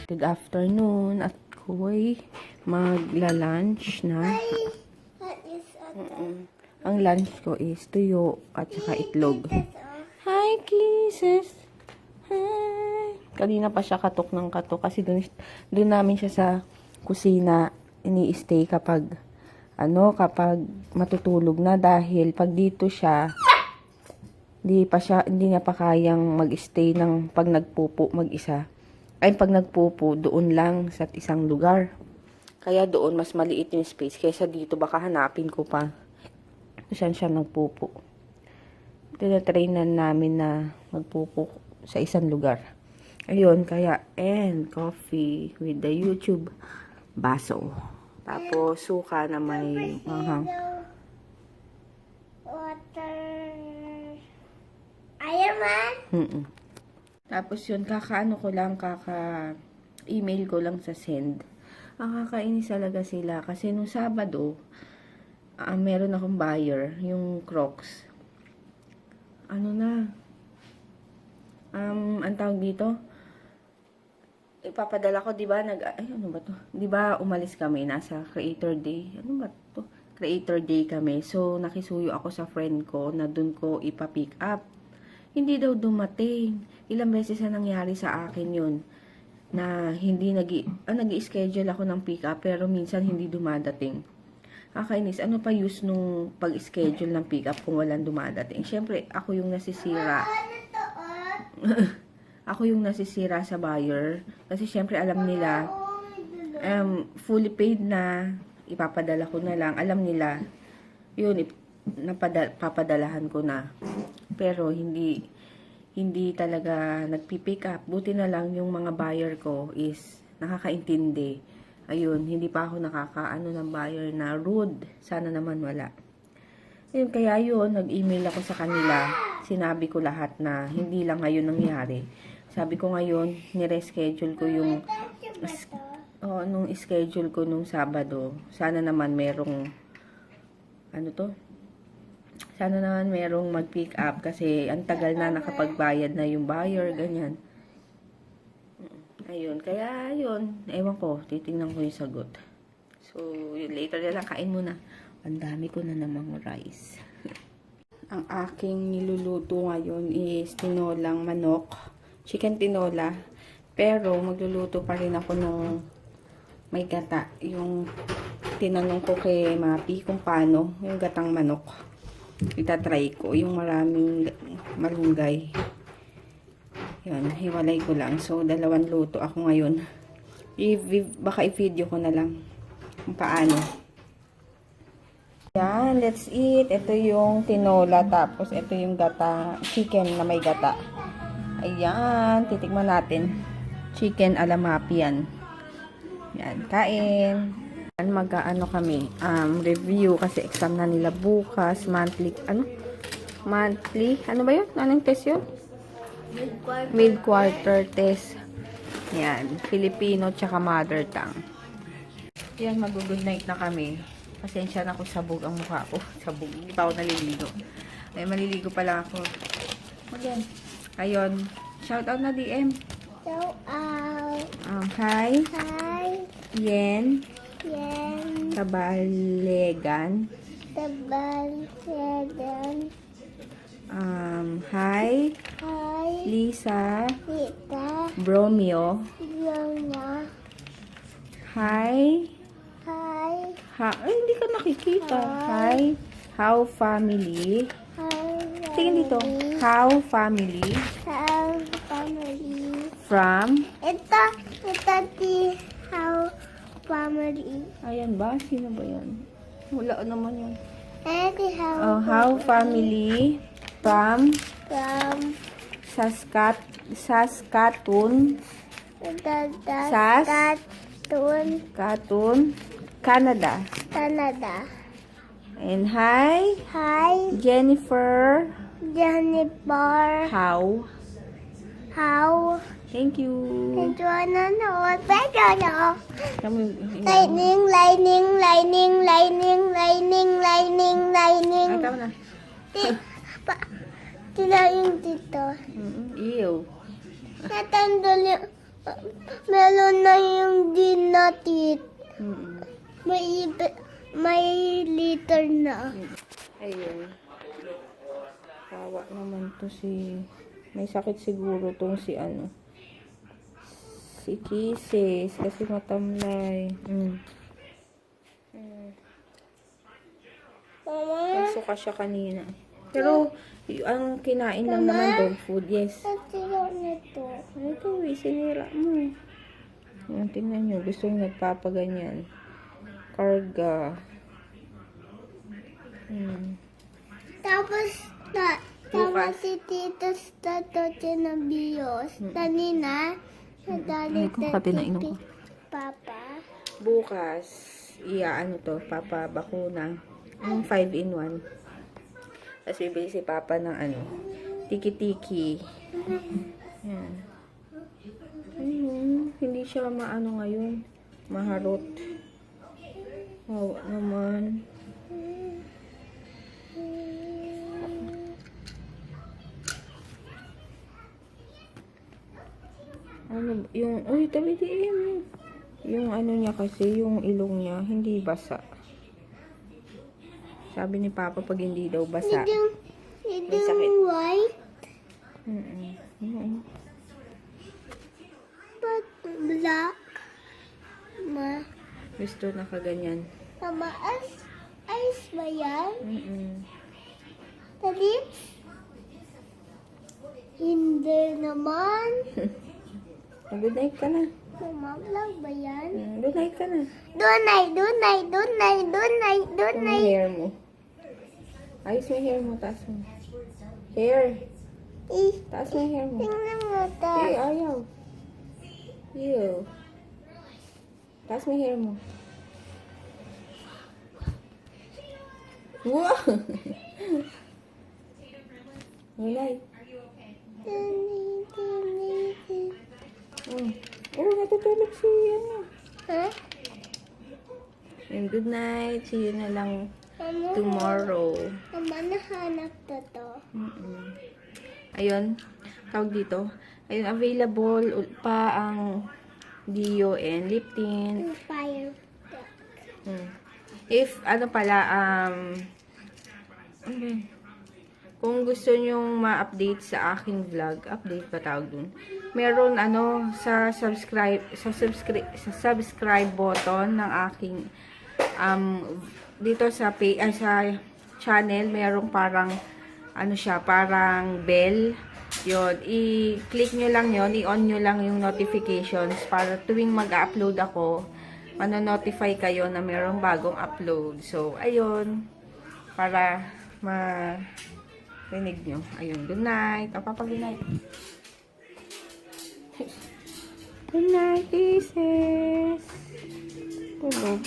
Good afternoon. At ko'y magla-lunch na. Ang lunch ko is tuyo at saka itlog. Hi, kisses! Hi! Kanina pa siya katok ng katok kasi doon namin siya sa kusina ini-stay kapag matutulog na, dahil pag dito siya hindi niya pa kayang mag-stay ng pag nagpupo mag-isa. Ay, pag nagpupo, doon lang sa isang lugar. Kaya doon, mas maliit yung space. Kaysa dito, baka hanapin ko pa saan siya nagpupo. Tinatrainan namin na magpupo sa isang lugar. Ayun, kaya, and coffee with the YouTube baso. Tapos, suka na may water. Ayaman? Tapos yun, kaka-email ko lang sa send. Ang kakainis talaga sila. Kasi nung Sabado, meron akong buyer, yung Crocs. Ang tawag dito? Ipapadala ko, di ba? Ano ba to? Di ba umalis kami, nasa Creator Day? Ano ba to? Creator Day kami. So, nakisuyo ako sa friend ko na dun ko ipa-pick up. Hindi daw dumating. Ilang beses na nangyari sa akin yun. Na hindi nag-i-schedule ako ng pick up, pero minsan hindi dumadating. Kakainis. Ano pa use nung pag-schedule ng pick up kung walang dumadating? Siyempre, ako yung nasisira. Ako yung nasisira sa buyer. Kasi siyempre alam nila, fully paid na, ipapadala ko na lang. Alam nila, yun, papadalahan ko na. Pero hindi talaga nagpipick up. Buti na lang yung mga buyer ko is nakakaintindi. Ayun, hindi pa ako nakakaano ng buyer na rude. Sana naman wala. Ayun, kaya yun, nag-email ako sa kanila. Sinabi ko lahat na hindi lang ngayon nangyari. Sabi ko ngayon, nireschedule ko yung nung schedule ko nung Sabado. Sana naman merong sana naman merong mag-pick up kasi ang tagal na nakapagbayad na yung buyer, ganyan. Ayun, kaya yun, ewan ko, titingnan ko yung sagot. So, yun, later na lang, kain muna. Ang dami ko na namang rice. Ang aking niluluto ngayon is tinolang manok, chicken tinola. Pero magluluto pa rin ako nung may gata. Yung tinanong ko kay Mapi kung paano yung gatang manok. Itatry ko yung maraming malunggay. Yan, hiwalay ko lang. So, 2 luto ako ngayon. Baka i-video ko na lang kung paano. Yan, let's eat. Ito yung tinola, tapos ito yung gata, chicken na may gata. Ayan, titikman natin. Chicken ala Mapi yan. Yan, kain. Mag-ano kami, review kasi exam na nila bukas, monthly, ano ba yun? Anong test yun? Mid-quarter test. Yan, Filipino tsaka mother tongue. Yan, mag-good night na kami. Pasensya na kung sabog ang mukha ko. Sabog, hindi pa ako naliligo. Ay, maliligo pala ako. Again. Ayun, shout out na DM. Shout out. Hi. Hi. Yen. Yan. Kabalegan. Tabalagan. Hi. Hi. Lisa. Tita. Bromeo. Yona. Hi. Hi. Ay, hindi ka nakikita. Hi. How family. Hi. Tingin dito. How family. How family. From. Ito di how family. Ayan ba? Sino ba yan? Wala naman yan. Ito How family. From. from Saskatoon. Saskatoon. Canada. Canada. And hi. Hi. Jennifer. Jennifer. How. Thank you. Ito na no. Pero no. Kami, Lightning. Ay, tama na. Tila yung dito. Ew. Natandol yung Meron na yung dinatit. Mm-mm. May liter na. Ayun. Kawa naman to si... May sakit siguro tong si ano. Si Kisses. Kasi matamlay. Mama, Nagsuka siya kanina. Pero, ang kinain lang naman dog food. Yes. sila nito. Ito eh, sinira mo. Yan, tingnan nyo. Gusto nyo nagpapaganyan. Karga. Tapos si Tito Stato Chinabiyos. Kanina, nadali Papa. Bukas, ano to, Papa bakuna. Yung 5-in-1. Tapos bibili si Papa ng ano, tiki-tiki. Yan. Ayun, hindi siya maano ngayon. Maharot. Oh, naman. Ano, yung, uy, tabi din. Yung ano niya kasi, yung ilong niya, hindi basa. Sabi ni Papa, pag hindi daw basa. May sakit. White, but black. Gusto na kaganyan. Mama, ice ba yan? The lips? Hindi naman. Good night ka na. Mama, vlog ba yan? Good night ka na. Dunay. Yung hair mo. Ayos mo yung hair mo, taas mo. Hair. Taas mo yung hair mo. Tingnan mo to. Ayaw. Ew. Taas mo yung hair mo. Wow! Wala. Natutulog si ano. Ha? And good night. See you na lang Mama, tomorrow. Mama, nahanap to to. Ayun. Tawag dito. Ayun, available pa ang Dio and lip tint. Fire. If, ano pala, kung gusto nyong ma-update sa aking vlog, update ba tawag dun? Meron, sa subscribe button ng aking, dito sa channel, merong parang, parang bell. Yun, i-click nyo lang yun, i-on nyo lang yung notifications para tuwing mag-upload ako, mano-notify kayo na mayroong bagong upload. So, ayun, para marinig nyo. Ayun, good night. Good night. Good night, kisses. Tulog.